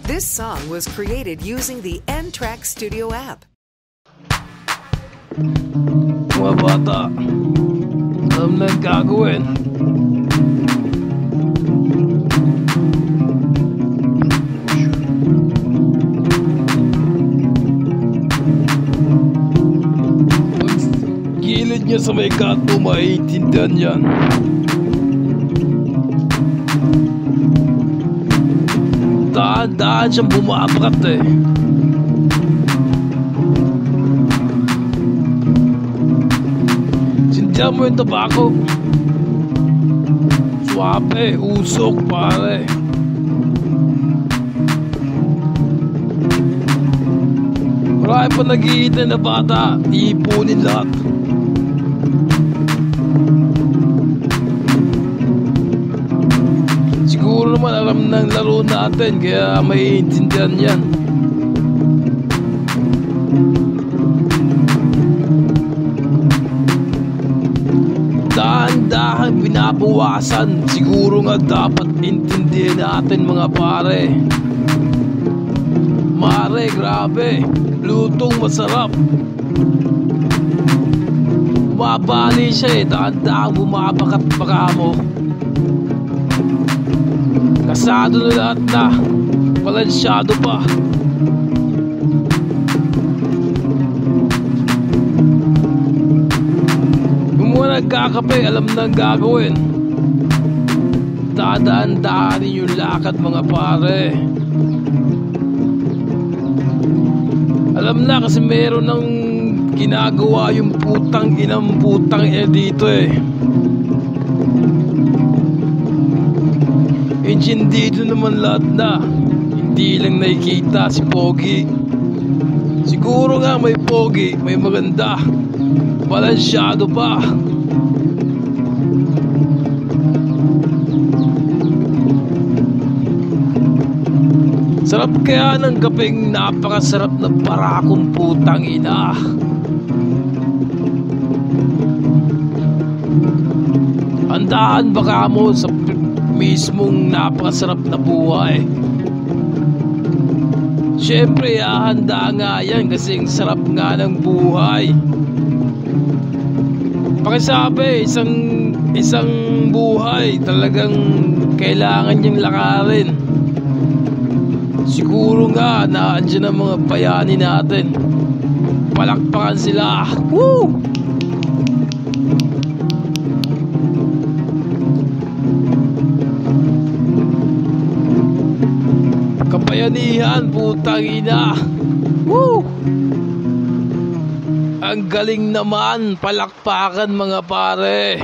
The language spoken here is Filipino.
This song was created using the N-Track Studio app. Mga bata, alam na ang gagawin. Gilid niya sa may kanto, maiintindihan yan. Daan-daan siyang bumabakat eh. Sindihan mo yung tabako. Suwabe, usok pare. Marami pa nag-iintay na bata, iipunin lahat. Siguro naman alam ng laro natin, kaya maiintindihan yan. Dahan-dahan binabawasan, siguro nga dapat intindihin natin mga pare. Mare, grabe, lutong masarap. Bumabali siya eh, dahan-dahan bumabakat baka mo. Kasado na lahat na, balansyado pa. Yung mga nagkakape, alam na ang gagawin. Dadaan-daanin yung lakad mga pare. Alam na kasi meron ng ginagawa yung putang ina dito eh. Encendido naman lahat na. Hindi lang nakikita si Pogi. Siguro nga may Pogi, may maganda. Balansyado pa. Sarap kaya ng kapeng napakasarap na barakong putang ina. Handaan baka mo sa mismong napakasarap na buhay. Siyempre handa nga yan kasi sarap nga ng buhay. Pakisabi, isang buhay talagang kailangan niyang lakarin. Siguro nga naandyan ang mga bayani natin. Palakpakan sila. Woo! Kabayanihan, putang ina. Woo! Ang galing naman, palakpakan mga pare.